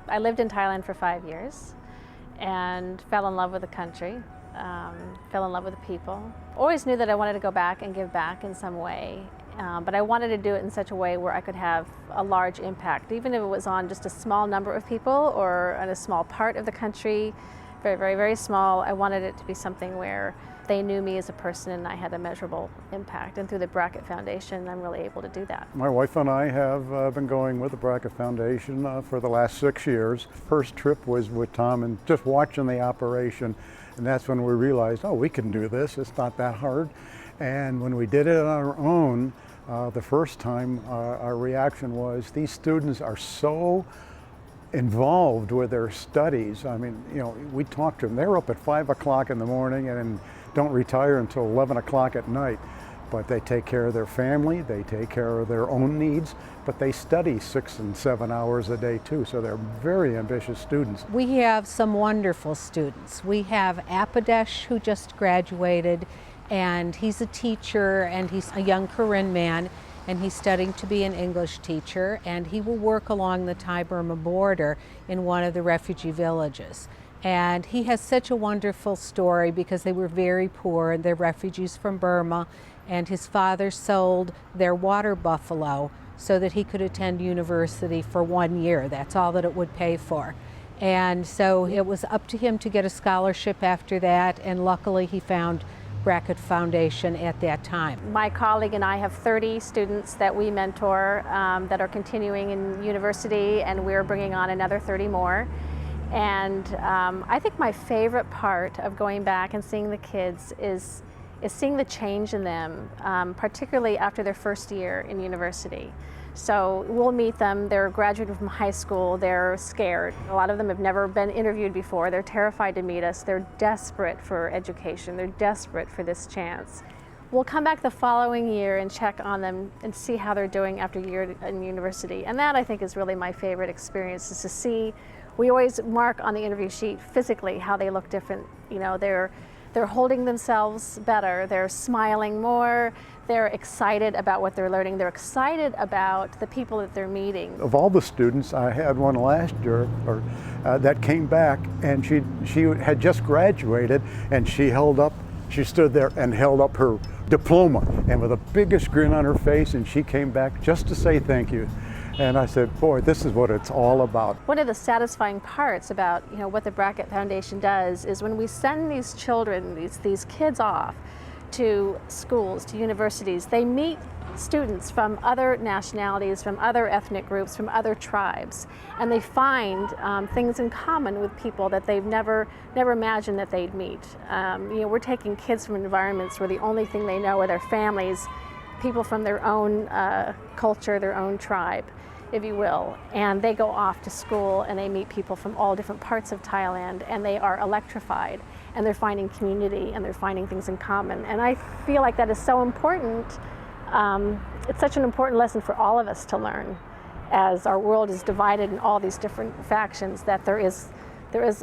I lived in Thailand for 5 years and fell in love with the country, fell in love with the people. Always knew that I wanted to go back and give back in some way, but I wanted to do it in such a way where I could have a large impact, even if it was on just a small number of people or on a small part of the country, very, very, very small. I wanted it to be something where they knew me as a person and I had a measurable impact. And through the Brackett Foundation, I'm really able to do that. My wife and I have been going with the Brackett Foundation for the last 6 years. First trip was with Tom and just watching the operation. And that's when we realized, oh, we can do this. It's not that hard. And when we did it on our own, the first time, our reaction was, these students are so involved with their studies. I mean, you know, we talked to them. They're up at 5 o'clock in the morning and don't retire until 11 o'clock at night. But they take care of their family, they take care of their own needs, but they study 6 and 7 hours a day too, so they're very ambitious students. We have some wonderful students. We have Apadesh, who just graduated, and he's a teacher, and he's a young Karen man, and he's studying to be an English teacher, and he will work along the Thai-Burma border in one of the refugee villages. And he has such a wonderful story because they were very poor and they're refugees from Burma, and his father sold their water buffalo so that he could attend university for 1 year. That's all that it would pay for. And so it was up to him to get a scholarship after that, and luckily he found Brackett Foundation at that time. My colleague and I have 30 students that we mentor that are continuing in university, and we're bringing on another 30 more. And I think my favorite part of going back and seeing the kids is seeing the change in them, particularly after their first year in university. So we'll meet them, they're graduating from high school, they're scared. A lot of them have never been interviewed before, they're terrified to meet us, they're desperate for education, they're desperate for this chance. We'll come back the following year and check on them and see how they're doing after a year in university. And that, I think, is really my favorite experience, is to see. We always mark on the interview sheet physically how they look different. You know, they're holding themselves better, they're smiling more, they're excited about what they're learning, they're excited about the people that they're meeting. Of all the students, I had one last year that came back, and she had just graduated, and she stood there and held up her diploma, and with the biggest grin on her face, and she came back just to say thank you. And I said, boy, this is what it's all about. One of the satisfying parts about what the Brackett Foundation does is when we send these children, these kids off to schools, to universities, they meet students from other nationalities, from other ethnic groups, from other tribes, and they find things in common with people that they've never imagined that they'd meet. We're taking kids from environments where the only thing they know are their families, people from their own culture, their own tribe, if you will, and they go off to school and they meet people from all different parts of Thailand, and they are electrified, and they're finding community, and they're finding things in common. And I feel like that is so important. It's such an important lesson for all of us to learn, as our world is divided in all these different factions, that there is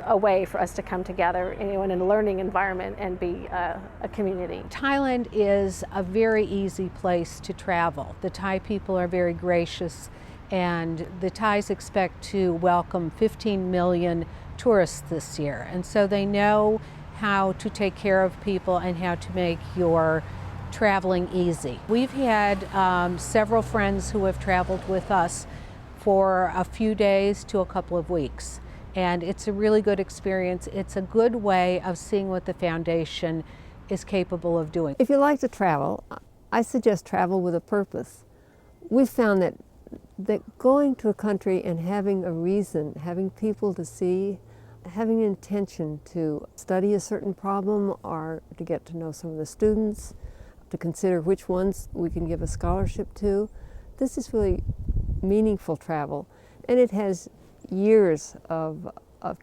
a way for us to come together in a learning environment and be a community. Thailand is a very easy place to travel. The Thai people are very gracious, and the Thais expect to welcome 15 million tourists this year. And so they know how to take care of people and how to make your traveling easy. We've had several friends who have traveled with us for a few days to a couple of weeks. And it's a really good experience. It's a good way of seeing what the foundation is capable of doing. If you like to travel, I suggest travel with a purpose. We've found that going to a country and having a reason, having people to see, having an intention to study a certain problem or to get to know some of the students, to consider which ones we can give a scholarship to, this is really meaningful travel. And it has years of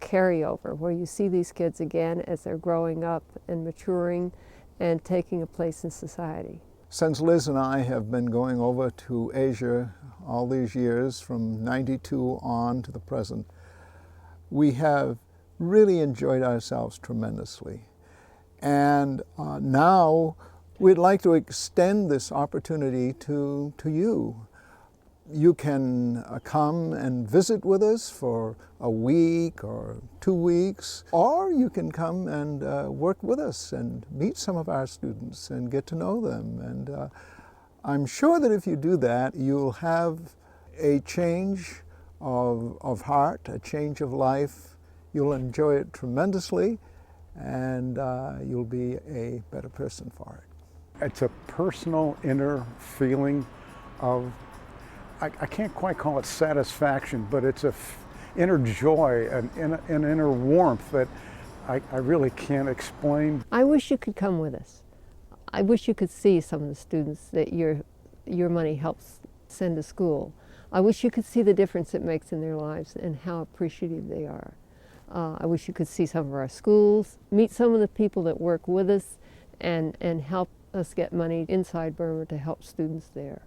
carryover, where you see these kids again as they're growing up and maturing and taking a place in society. Since Liz and I have been going over to Asia all these years, from '92 on to the present, we have really enjoyed ourselves tremendously. And now we'd like to extend this opportunity to you. You can come and visit with us for a week or 2 weeks, or you can come and work with us and meet some of our students and get to know them. And I'm sure that if you do that, you'll have a change of heart, a change of life. You'll enjoy it tremendously, and you'll be a better person for it. It's a personal inner feeling of, I can't quite call it satisfaction, but it's a inner joy and an inner warmth that I really can't explain. I wish you could come with us. I wish you could see some of the students that your money helps send to school. I wish you could see the difference it makes in their lives and how appreciative they are. I wish you could see some of our schools, meet some of the people that work with us, and help us get money inside Burma to help students there.